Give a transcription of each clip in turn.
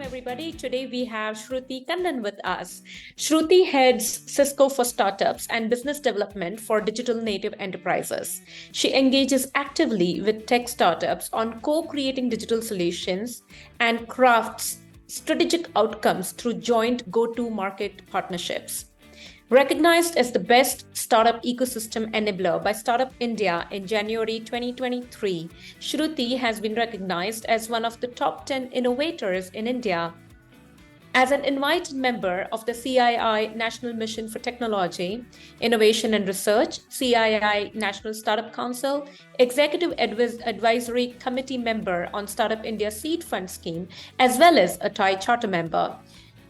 everybody. Today we have Sruthi Kannan with us. Sruthi heads Cisco for Startups and Business Development for Digital Native Enterprises. She engages actively with tech startups on co-creating digital solutions and crafts strategic outcomes through joint go-to-market partnerships. Recognized as the best startup ecosystem enabler by Startup India in January 2023, Shruthi has been recognized as one of the top 10 innovators in India. As an invited member of the CII National Mission for Technology, Innovation and Research, CII National Startup Council, Executive Advisory Committee member on Startup India Seed Fund Scheme, as well as a TIE Charter member.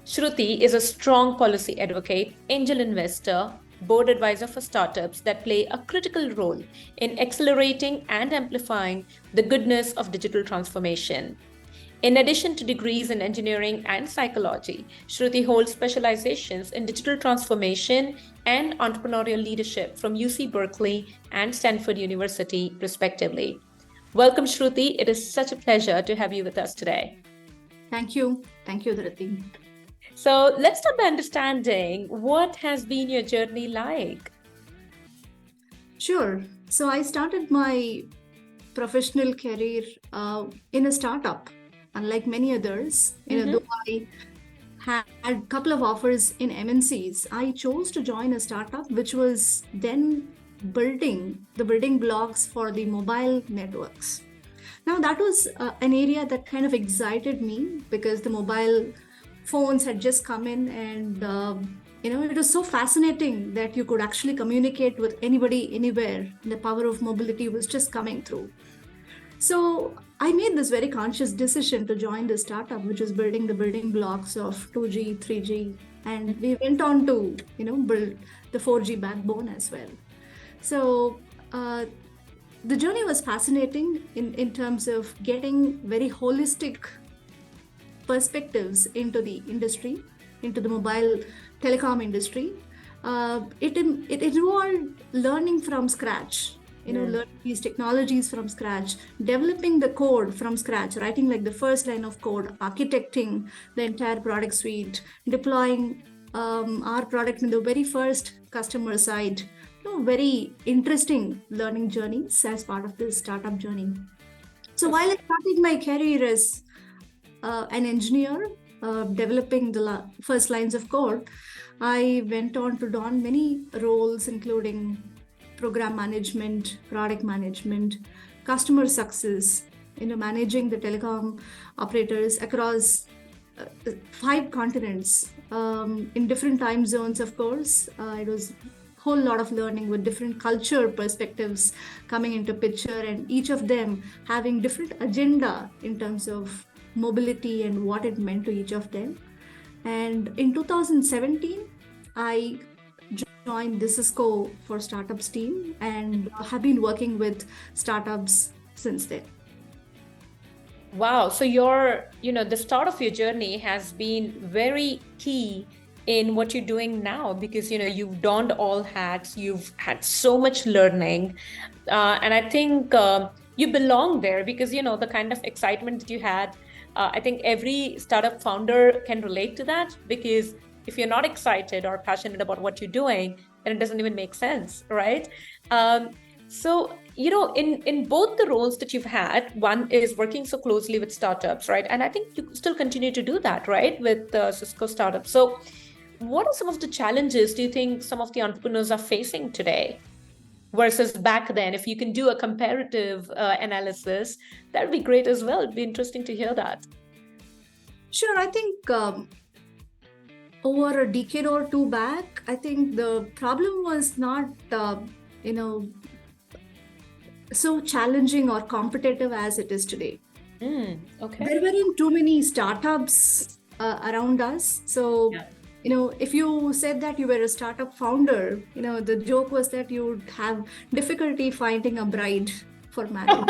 Shruthi is a strong policy advocate, angel investor, board advisor for startups that play a critical role in accelerating and amplifying the goodness of digital transformation. In addition to degrees in engineering and psychology, Shruthi holds specializations in digital transformation and entrepreneurial leadership from UC Berkeley and Stanford University, respectively. Welcome, Shruthi. It is such a pleasure to have you with us today. Thank you. Thank you, Dhruti. So let's start by understanding what has been your journey like. Sure. So I started my professional career in a startup, unlike many others. Though I had a couple of offers in MNCs, I chose to join a startup which was then building the building blocks for the mobile networks. Now that was an area that kind of excited me because the mobile phones had just come in, and it was so fascinating that you could actually communicate with anybody anywhere. The power of mobility was just coming through. So I made this very conscious decision to join the startup which was building the building blocks of 2G, 3G, and we went on to build the 4G backbone as well. So the journey was fascinating in terms of getting very holistic perspectives into the industry, into the mobile telecom industry. It involved learning from scratch, learning these technologies from scratch, developing the code from scratch, writing like the first line of code, architecting the entire product suite, deploying our product in the very first customer side. Very interesting learning journeys as part of this startup journey. So while I started my career as an engineer, developing the first lines of code, I went on to don many roles, including program management, product management, customer success, managing the telecom operators across 5 continents in different time zones, of course. It was a whole lot of learning with different culture perspectives coming into picture, and each of them having different agenda in terms of mobility and what it meant to each of them. And in 2017, I joined the Cisco for Startups team and have been working with startups since then. Wow. So the start of your journey has been very key in what you're doing now, because you've donned all hats, you've had so much learning, and I think you belong there because the kind of excitement that you had. I think every startup founder can relate to that, because if you're not excited or passionate about what you're doing, then it doesn't even make sense, right? So in both the roles that you've had, one is working so closely with startups, right? And I think you still continue to do that, right, with Cisco startups. So what are some of the challenges do you think some of the entrepreneurs are facing today versus back then? If you can do a comparative analysis, that would be great as well. It'd be interesting to hear that. Sure. I think over a decade or two back, I think the problem was not, so challenging or competitive as it is today. Okay. There weren't too many startups around us. So, if you said that you were a startup founder, the joke was that you would have difficulty finding a bride for marriage.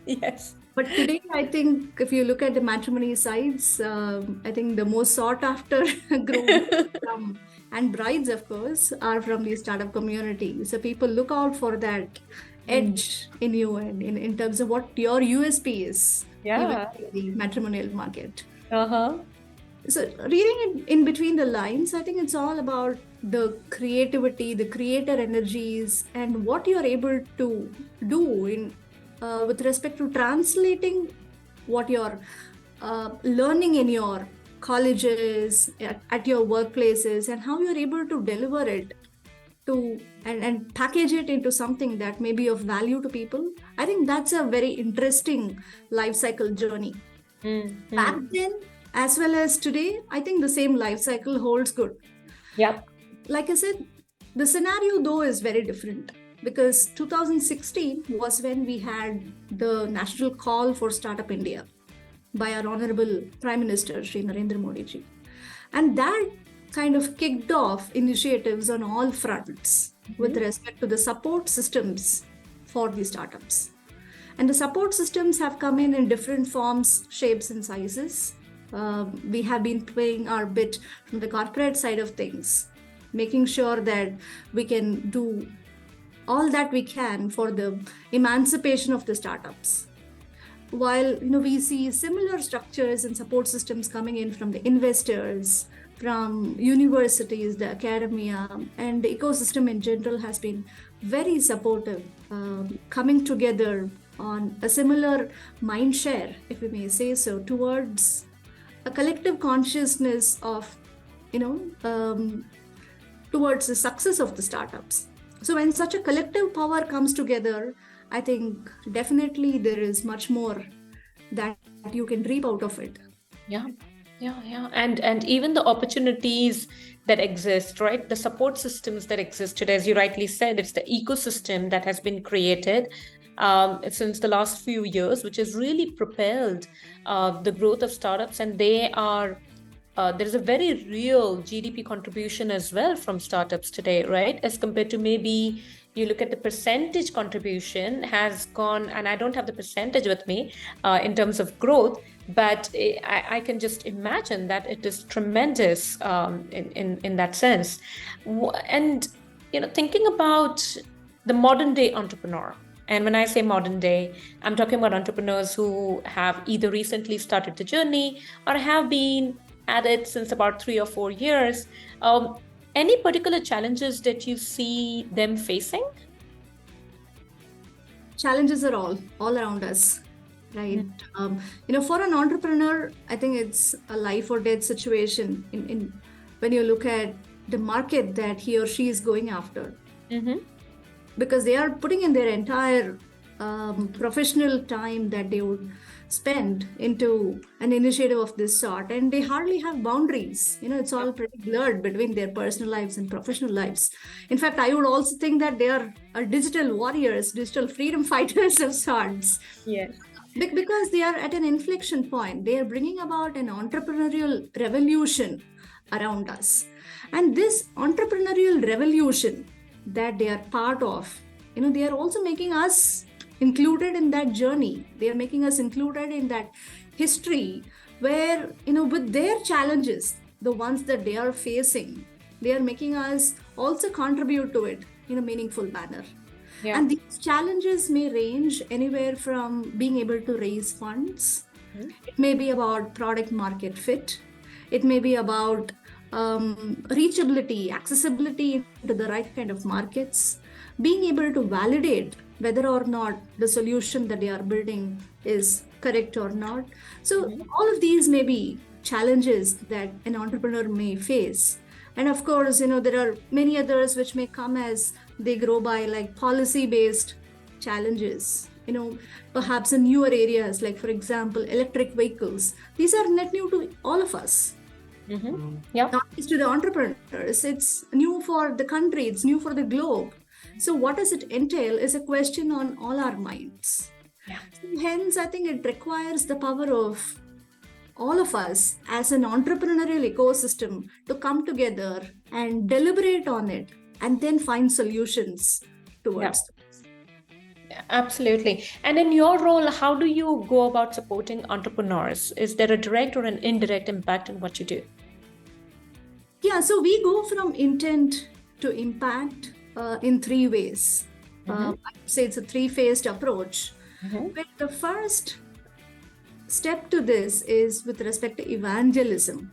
Yes. But today, I think if you look at the matrimony sites, I think the most sought after groom and brides, of course, are from the startup community. So people look out for that edge in you and in terms of what your USP is, Yeah. even in the matrimonial market. Uh-huh. So reading it in between the lines, I think it's all about the creativity, the creator energies, and what you're able to do in with respect to translating what you're learning in your colleges, at your workplaces, and how you're able to deliver it to and package it into something that may be of value to people. I think that's a very interesting life cycle journey. Back Mm-hmm. then, as well as today, I think the same life cycle holds good. Yep. Like I said, the scenario though is very different, because 2016 was when we had the national call for Startup India by our Honorable Prime Minister, Shri Narendra Modi ji. And that kind of kicked off initiatives on all fronts with respect to the support systems for the startups. And the support systems have come in different forms, shapes, and sizes. We have been playing our bit from the corporate side of things, making sure that we can do all that we can for the emancipation of the startups. While we see similar structures and support systems coming in from the investors, from universities, the academia, and the ecosystem in general has been very supportive, coming together on a similar mind share, if we may say so, towards a collective consciousness of, towards the success of the startups. So when such a collective power comes together, I think definitely there is much more that you can reap out of it. Yeah. And even the opportunities that exist, right? The support systems that exist today, as you rightly said, it's the ecosystem that has been created since the last few years, which has really propelled the growth of startups. And they are there's a very real GDP contribution as well from startups today, right? As compared to maybe you look at the percentage contribution has gone, and I don't have the percentage with me in terms of growth, but I can just imagine that it is tremendous in that sense. And thinking about the modern day entrepreneur, and when I say modern day, I'm talking about entrepreneurs who have either recently started the journey or have been at it since about 3 or 4 years. Any particular challenges that you see them facing? Challenges are all around us, right? For an entrepreneur, I think it's a life or death situation in when you look at the market that he or she is going after. Because they are putting in their entire professional time that they would spend into an initiative of this sort, and they hardly have boundaries. It's all pretty blurred between their personal lives and professional lives. In fact, I would also think that they are digital warriors, digital freedom fighters of sorts. Yes. Because they are at an inflection point. They are bringing about an entrepreneurial revolution around us. And this entrepreneurial revolution that they are part of, they are also making us included in that journey. They are making us included in that history where, with their challenges, the ones that they are facing, they are making us also contribute to it in a meaningful manner. Yeah. And these challenges may range anywhere from being able to raise funds. It may be about product market fit. It may be about reachability, accessibility into the right kind of markets, being able to validate whether or not the solution that they are building is correct or not. So all of these may be challenges that an entrepreneur may face. And of course, there are many others which may come as they grow by, like policy-based challenges, perhaps in newer areas, like for example, electric vehicles. These are net new to all of us. Yeah. Not just to the entrepreneurs, it's new for the country, it's new for the globe. So what does it entail is a question on all our minds. Yeah. So hence, I think it requires the power of all of us as an entrepreneurial ecosystem to come together and deliberate on it and then find solutions towards them. Absolutely. And in your role, how do you go about supporting entrepreneurs? Is there a direct or an indirect impact in what you do? Yeah, so we go from intent to impact in 3 ways. I would say it's a 3-phased approach. Where the first step to this is with respect to evangelism.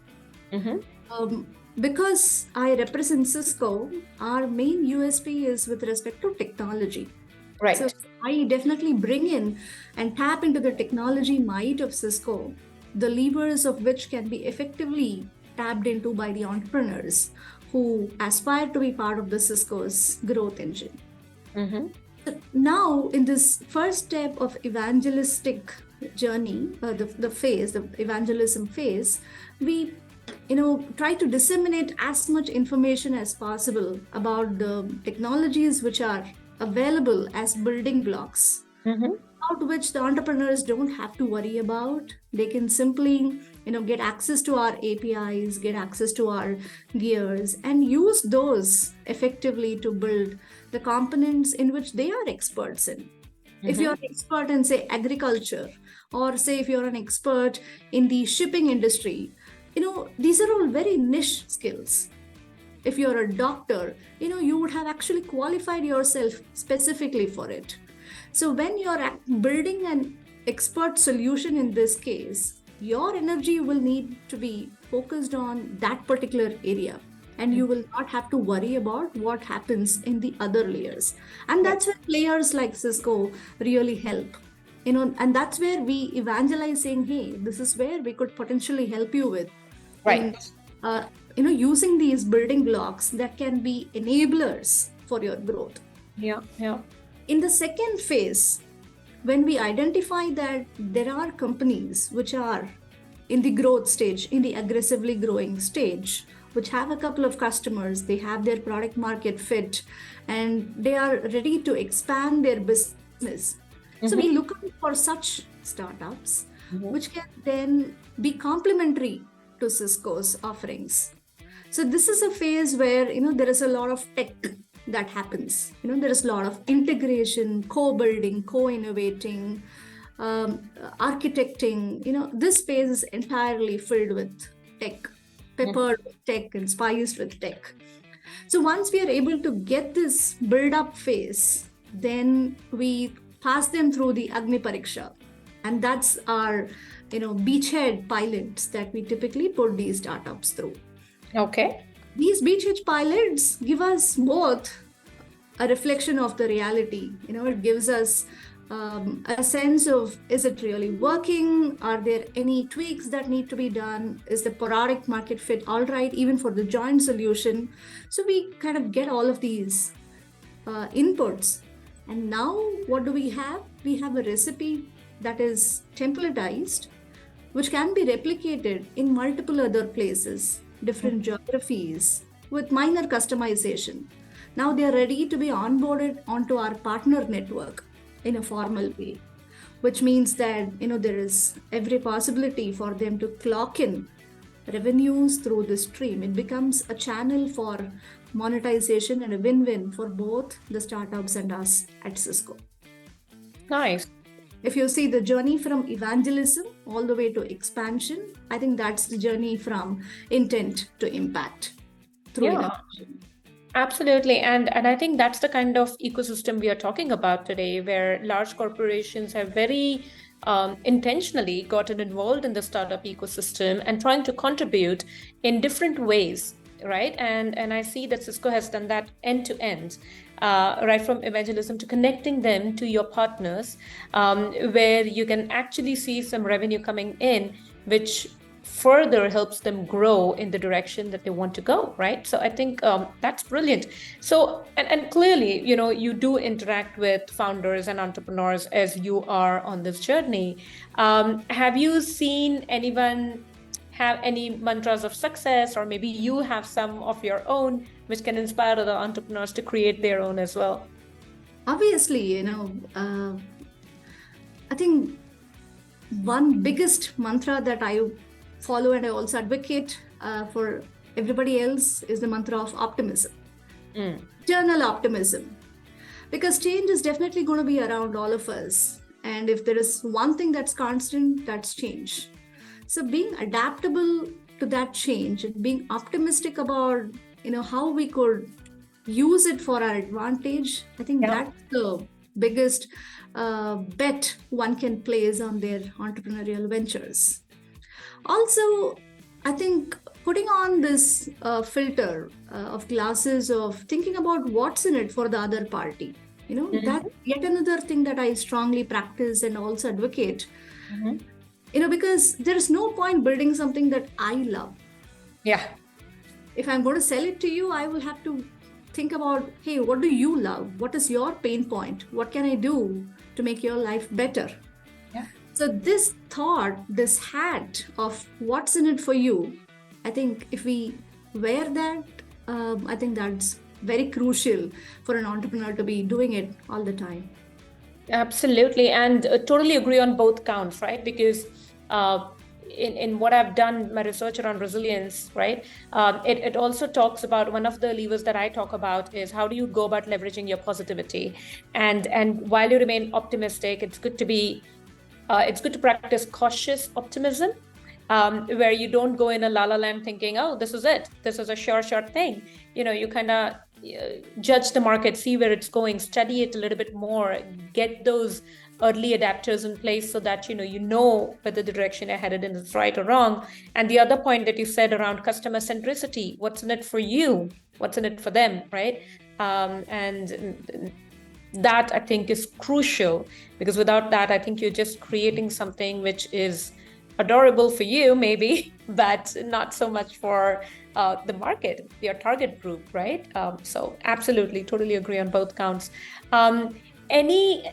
Because I represent Cisco, our main USP is with respect to technology. Right. So I definitely bring in and tap into the technology might of Cisco, the levers of which can be effectively tapped into by the entrepreneurs who aspire to be part of the Cisco's growth engine. Now, in this first step of evangelistic journey, the evangelism phase, we try to disseminate as much information as possible about the technologies which are available as building blocks, about which the entrepreneurs don't have to worry about. They can simply get access to our APIs, get access to our gears, and use those effectively to build the components in which they are experts in. If you're an expert in, say, agriculture, or say if you're an expert in the shipping industry, these are all very niche skills. If you're a doctor, you would have actually qualified yourself specifically for it. So when you're building an expert solution in this case, your energy will need to be focused on that particular area, and you will not have to worry about what happens in the other layers. And that's where players like Cisco really help. And that's where we evangelize, saying, hey, this is where we could potentially help you with. Right. Using these building blocks that can be enablers for your growth. Yeah. In the second phase, when we identify that there are companies which are in the growth stage, in the aggressively growing stage, which have a couple of customers, they have their product market fit, and they are ready to expand their business. So we look for such startups which can then be complementary to Cisco's offerings. So this is a phase where there is a lot of tech that happens. There is a lot of integration, co-building, co-innovating, architecting. This phase is entirely filled with tech, peppered with tech and spiced with tech. So once we are able to get this build-up phase, then we pass them through the Agni Pariksha. And that's our beachhead pilots that we typically put these startups through. Okay. These beachhead pilots give us both a reflection of the reality. It gives us a sense of, is it really working? Are there any tweaks that need to be done? Is the product market fit all right, even for the joint solution? So we kind of get all of these inputs. And now what do we have? We have a recipe that is templatized, which can be replicated in multiple other places, different geographies, with minor customization. Now they are ready to be onboarded onto our partner network in a formal way, which means that there is every possibility for them to clock in revenues through the stream. It becomes a channel for monetization and a win-win for both the startups and us at Cisco. Nice. If you see the journey from evangelism all the way to expansion, I think that's the journey from intent to impact through innovation. Absolutely. And I think that's the kind of ecosystem we are talking about today, where large corporations have very intentionally gotten involved in the startup ecosystem and trying to contribute in different ways, right? And I see that Cisco has done that end to end, right from evangelism to connecting them to your partners, where you can actually see some revenue coming in, which further helps them grow in the direction that they want to go, right? So I think that's brilliant. So, and clearly, you do interact with founders and entrepreneurs as you are on this journey. Have you seen anyone have any mantras of success, or maybe you have some of your own, which can inspire other entrepreneurs to create their own as well? Obviously, I think one biggest mantra that I follow and I also advocate for everybody else is the mantra of optimism. Eternal optimism. Because change is definitely going to be around all of us. And if there is one thing that's constant, that's change. So being adaptable to that change and being optimistic about, how we could use it for our advantage, I think that's the biggest bet one can place on their entrepreneurial ventures. Also, I think putting on this filter of glasses of thinking about what's in it for the other party, that's yet another thing that I strongly practice and also advocate. Because there is no point building something that I love. Yeah. If I'm going to sell it to you, I will have to think about, hey, what do you love? What is your pain point? What can I do to make your life better? Yeah. So this thought, this hat of what's in it for you, I think if we wear that, I think that's very crucial for an entrepreneur to be doing it all the time. Absolutely. And totally agree on both counts, right? Because in what I've done, my research around resilience, right? It also talks about, one of the levers that I talk about is how do you go about leveraging your positivity. And while you remain optimistic, it's good to practice cautious optimism, where you don't go in a la la land thinking, oh, this is it. This is a sure thing. You kind of judge the market, see where it's going, study it a little bit more, get those early adapters in place so that you know whether the direction you're headed in is right or wrong. And the other point that you said around customer centricity, what's in it for you, what's in it for them, right? And that I think is crucial, because without that, I think you're just creating something which is adorable for you, maybe, but not so much for the market, your target group, right? So absolutely, totally agree on both counts. Any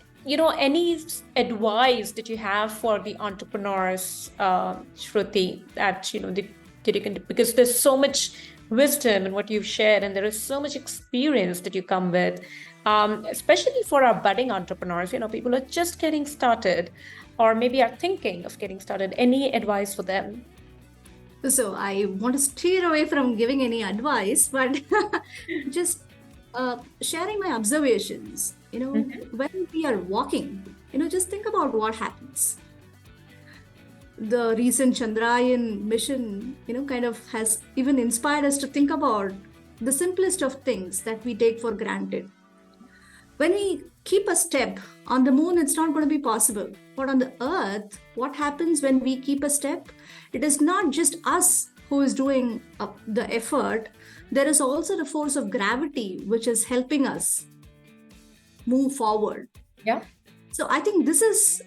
advice that you have for the entrepreneurs, Shruti, that that you can, because there's so much wisdom in what you've shared, and there is so much experience that you come with, especially for our budding entrepreneurs, people are just getting started, or maybe are thinking of getting started. Any advice for them? So I want to steer away from giving any advice, but just sharing my observations. When we are walking, just think about what happens. The recent Chandrayaan mission, kind of has even inspired us to think about the simplest of things that we take for granted. When we keep a step on the moon, it's not going to be possible. But on the earth, what happens when we keep a step? It is not just us who is doing the effort. There is also the force of gravity, which is helping us move forward. Yeah. So I think this is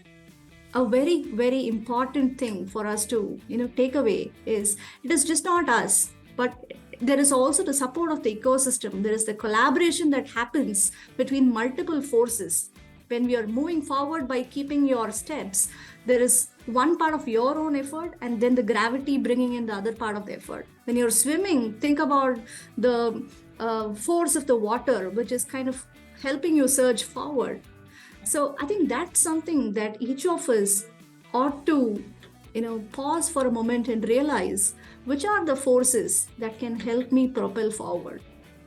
a very, very important thing for us to, take away, is it is just not us, but there is also the support of the ecosystem. There is the collaboration that happens between multiple forces. When we are moving forward by keeping your steps, there is one part of your own effort, and then the gravity bringing in the other part of the effort. When you're swimming, think about the force of the water, which is kind of helping you surge forward. So I think that's something that each of us ought to, pause for a moment and realize which are the forces that can help me propel forward.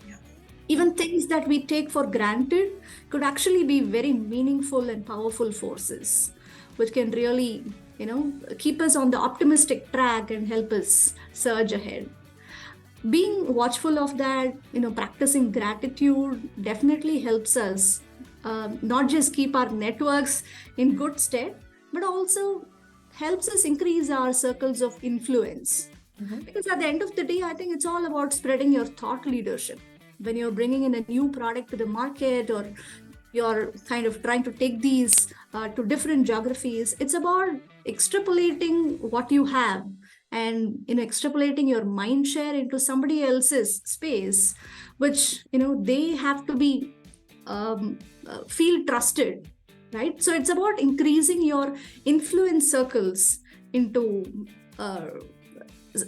Yeah. Even things that we take for granted could actually be very meaningful and powerful forces, which can really, keep us on the optimistic track and help us surge ahead. Being watchful of that, practicing gratitude definitely helps us not just keep our networks in good stead, but also helps us increase our circles of influence. Because at the end of the day, I think it's all about spreading your thought leadership. When you're bringing in a new product to the market, or you're kind of trying to take these to different geographies, it's about extrapolating what you have and extrapolating your mind share into somebody else's space, which they have to be feel trusted, right? So it's about increasing your influence circles into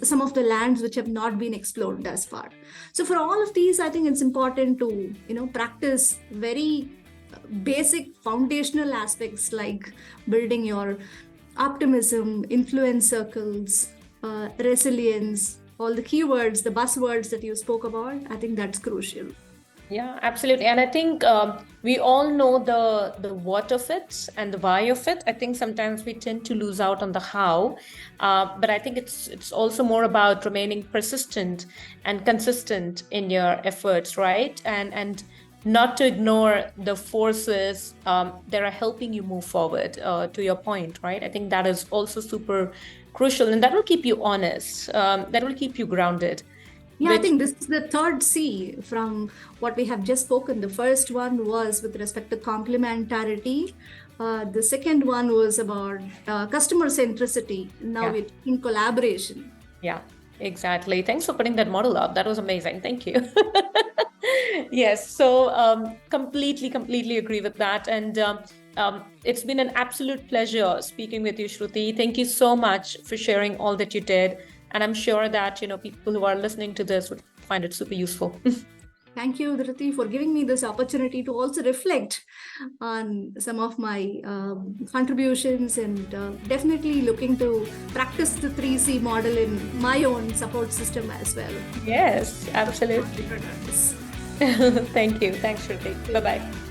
some of the lands which have not been explored thus far. So for all of these, I think it's important to practice very basic foundational aspects like building your optimism, influence circles, resilience, all the keywords, the buzzwords that you spoke about. I think that's crucial. Yeah, absolutely. And I think we all know the what of it and the why of it. I think sometimes we tend to lose out on the how, but I think it's also more about remaining persistent and consistent in your efforts, right? And not to ignore the forces that are helping you move forward, to your point, right? I think that is also super crucial, and that will keep you honest, that will keep you grounded. Yeah, I Which, think this is the third C from what we have just spoken. The first one was with respect to complementarity. The second one was about customer centricity. Now yeah, we're in collaboration. yeah, exactly. Thanks for putting that model up. That was amazing. Thank you. Yes, so completely agree with that. And it's been an absolute pleasure speaking with you, Shruti. Thank you so much for sharing all that you did. And I'm sure that, people who are listening to this would find it super useful. Thank you, Dhruti, for giving me this opportunity to also reflect on some of my contributions, and definitely looking to practice the 3C model in my own support system as well. Yes, absolutely. Thank you. Thanks, Shruti. Bye-bye.